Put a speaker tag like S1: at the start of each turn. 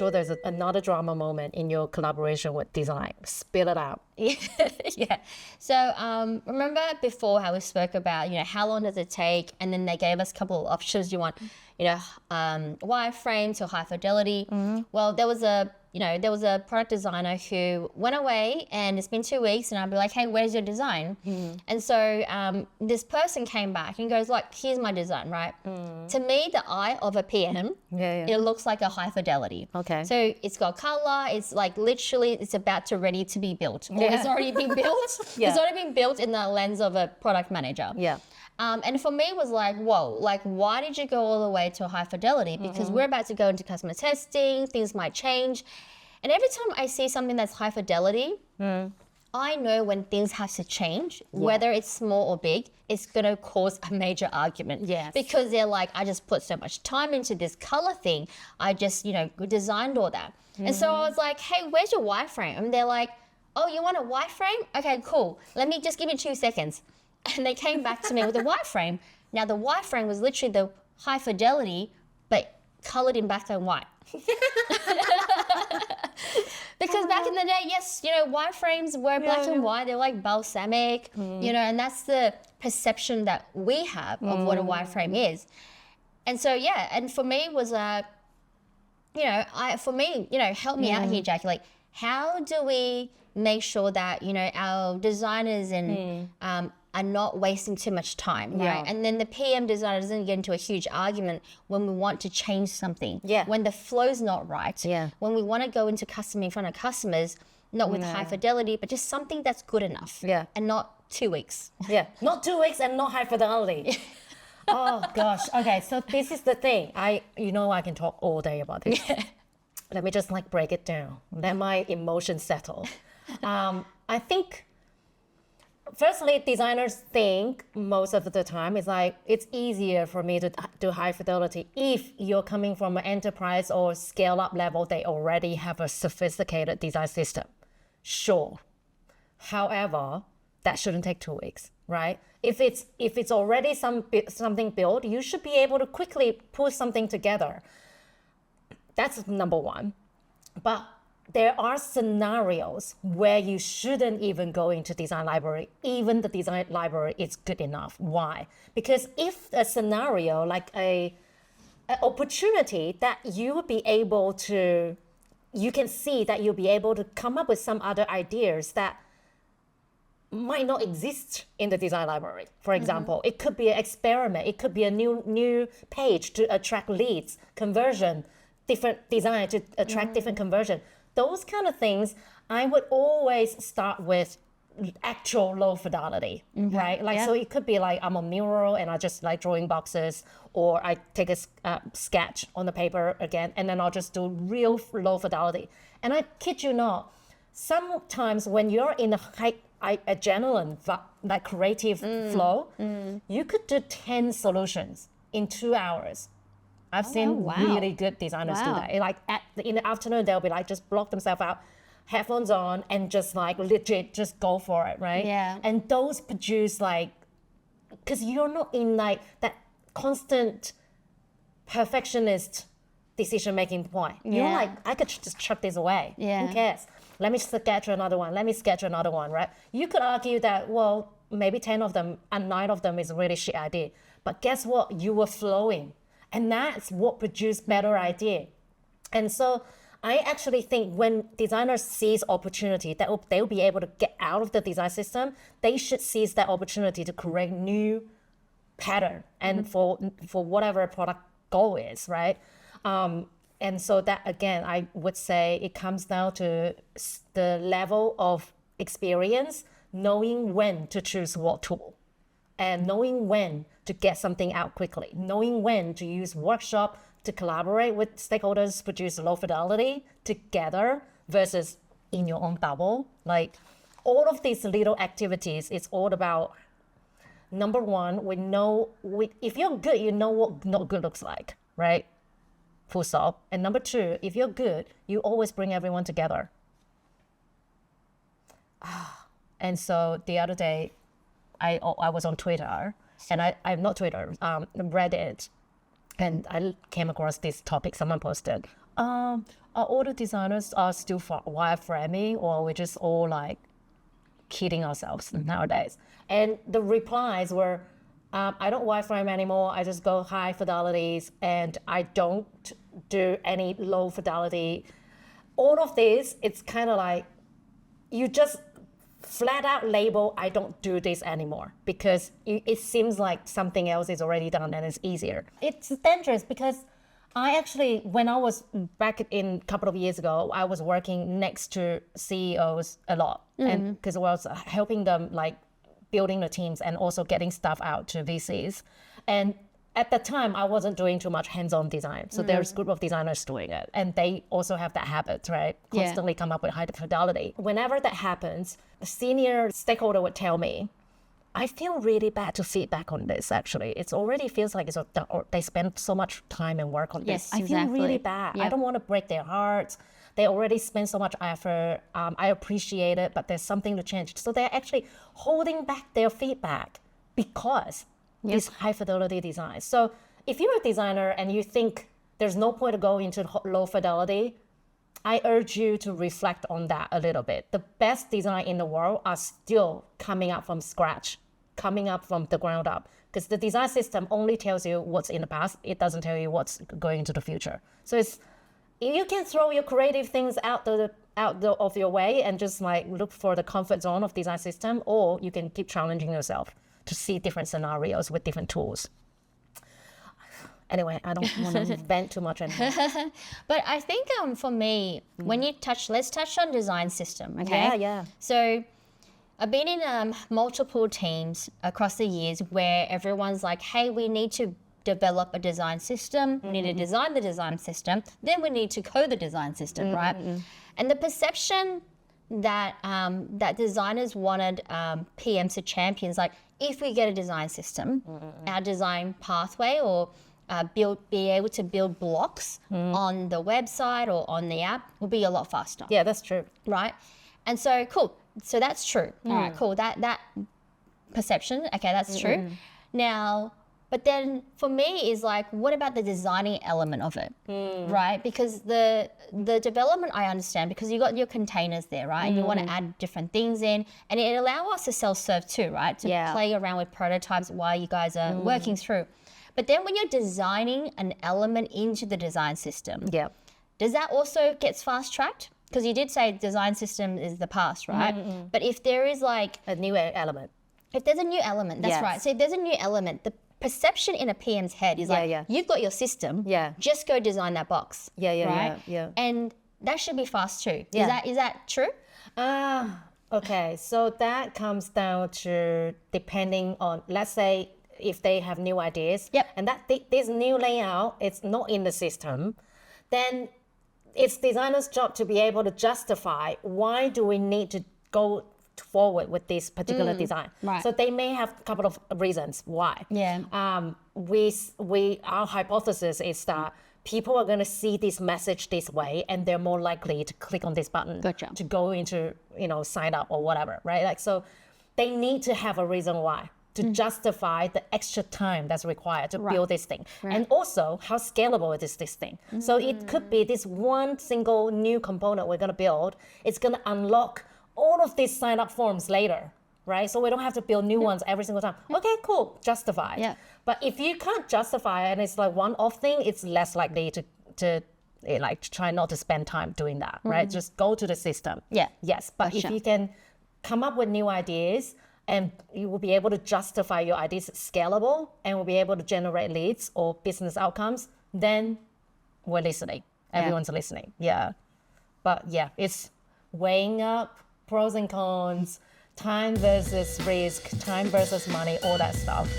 S1: sure there's another drama moment in your collaboration with design. Spill it out.
S2: Yeah. So remember before how we spoke about, how long does it take? And then they gave us a couple of options. You want, wireframe to high fidelity. Well, there was a product designer who went away, and it's been 2 weeks, and I'd be like, hey, where's your design? And so this person came back and goes like, here's my design, right? To me, the eye of a PM, it looks like a high fidelity.
S1: Okay.
S2: So it's got color. It's like literally it's about to ready to be built. Or it's already been built. It's already been built in the lens of a product manager.
S1: Yeah.
S2: And for me it was like, whoa, like why did you go all the way to a high fidelity? Because we're about to go into customer testing, things might change. And every time I see something that's high fidelity, I know when things have to change, whether it's small or big, it's going to cause a major argument.
S1: Yes.
S2: Because they're like, I just put so much time into this color thing. I just, designed all that. And so I was like, hey, where's your wireframe? And they're like, oh, you want a wireframe? Okay, cool. Let me just give you 2 seconds. And they came back to me with a wireframe. Now, the wireframe was literally the high fidelity, but colored in black and white. Because back in the day, yes, wireframes were black and white. They're like balsamic, and that's the perception that we have of what a wireframe is. And so, and for me it was, help me out here, Jackie. Like, how do we make sure that, our designers and are not wasting too much time, right? And then the PM designer doesn't get into a huge argument when we want to change something.
S1: Yeah.
S2: When the flow's not right.
S1: Yeah.
S2: When we want to go into in front of customers, not with high fidelity, but just something that's good enough.
S1: Yeah.
S2: And not 2 weeks.
S1: Yeah. Not 2 weeks and not high fidelity. Oh gosh. Okay. So this is the thing. I can talk all day about this. Let me just break it down. Let my emotions settle. I think, firstly, designers think most of the time it's easier for me to do high fidelity if you're coming from an enterprise or scale up level. They already have a sophisticated design system. Sure. However, that shouldn't take 2 weeks, right? If it's already something built, you should be able to quickly put something together. That's number one. But there are scenarios where you shouldn't even go into design library. Even the design library is good enough. Why? Because if a scenario like an opportunity that you would be able to, you can see that you'll be able to come up with some other ideas that might not exist in the design library. For example, it could be an experiment. It could be a new page to attract leads, conversion, different design to attract different conversion. Those kind of things, I would always start with actual low fidelity, right? So it could be like I'm a mural and I just like drawing boxes, or I take a sketch on the paper again, and then I'll just do real low fidelity. And I kid you not, sometimes when you're in a high adrenaline, like creative flow, you could do 10 solutions in 2 hours. I've seen really good designers do that. Like in the afternoon, they'll be like, just block themselves out, headphones on, and just like legit just go for it, right?
S2: Yeah.
S1: And those produce because you're not in like that constant perfectionist decision-making point. You're like, I could just chuck this away.
S2: Yeah.
S1: Who cares? Let me sketch another one. Let me sketch another one, right? You could argue that, well, maybe 10 of them and 9 of them is a really shit idea. But guess what? You were flowing. And that's what produced better idea. And so I actually think when designers seize opportunity, they'll be able to get out of the design system. They should seize that opportunity to create new pattern and for whatever product goal is, right? And so that, again, I would say it comes down to the level of experience, knowing when to choose what tool, and knowing when to get something out quickly, knowing when to use workshop to collaborate with stakeholders, produce low fidelity together versus in your own bubble. Like all of these little activities, it's all about, number one, if you're good, you know what not good looks like, right? Full stop. And number two, if you're good, you always bring everyone together. And so the other day, I was on Twitter, and I'm not Twitter, Reddit, and I came across this topic. Someone posted, Are all the designers are still wireframing, or we're just all like kidding ourselves nowadays? And the replies were, I don't wireframe anymore. I just go high fidelities, and I don't do any low fidelity. All of this, it's kind of like you just flat out label, I don't do this anymore, because it seems like something else is already done and it's easier. It's dangerous because I actually, when I was back in a couple of years ago, I was working next to CEOs a lot, and because I was helping them like building the teams and also getting stuff out to VCs. And at the time, I wasn't doing too much hands-on design. So there's a group of designers doing it. And they also have that habit, right? Constantly come up with high fidelity. Whenever that happens, a senior stakeholder would tell me, I feel really bad to feedback on this, actually. It already feels like they spend so much time and work on this. I feel really bad. I don't want to break their hearts. They already spend so much effort. I appreciate it, but there's something to change. So they're actually holding back their feedback because this high fidelity design. So if you're a designer and you think there's no point to go into low fidelity, I urge you to reflect on that a little bit. The best design in the world are still coming up from scratch, coming up from the ground up, because the design system only tells you what's in the past. It doesn't tell you what's going into the future. So you can throw your creative things out of your way and just like look for the comfort zone of design system, or you can keep challenging yourself to see different scenarios with different tools. Anyway, I don't want to vent too much anymore.
S2: But I think for me, when let's touch on design system, okay?
S1: Yeah.
S2: So I've been in multiple teams across the years where everyone's like, hey, we need to develop a design system. We need to design the design system. Then we need to code the design system, right? And the perception that that designers wanted PMs to champions, like if we get a design system, our design pathway or be able to build blocks on the website or on the app will be a lot faster.
S1: Yeah, that's true.
S2: Right? And so, cool. So that's true. All right, cool. That perception, okay, that's true. Now, but then for me is like, what about the designing element of it, right? Because the development I understand, because you got your containers there, right? And you want to add different things in, and it allows us to self-serve too, right? To play around with prototypes while you guys are working through. But then when you're designing an element into the design system, does that also get fast-tracked? Because you did say design system is the past, right? But if there is like
S1: a new element.
S2: If there's a new element, that's right. So if there's a new element, the perception in a PM's head is you've got your system, just go design that box. Right? And that should be fast too. Is that true?
S1: Okay. So that comes down to depending on, let's say, if they have new ideas, and that this new layout is not in the system, then it's designers' job to be able to justify why do we need to go forward with this particular design.
S2: Right.
S1: So they may have a couple of reasons why. Our hypothesis is that people are going to see this message this way, and they're more likely to click on this button to go into sign up or whatever, right? Like, so they need to have a reason why to justify the extra time that's required to build this thing. And also, how scalable is this thing? So it could be this one single new component we're going to build. It's going to unlock all of these sign-up forms later, right? So we don't have to build new ones every single time. Okay, cool, justify. But if you can't justify and it's like one-off thing, it's less likely to try not to spend time doing that, right? Just go to the system. Yes, but if you can come up with new ideas, and you will be able to justify your ideas scalable and will be able to generate leads or business outcomes, then we're listening. Everyone's listening. But it's weighing up pros and cons, time versus risk, time versus money, all that stuff.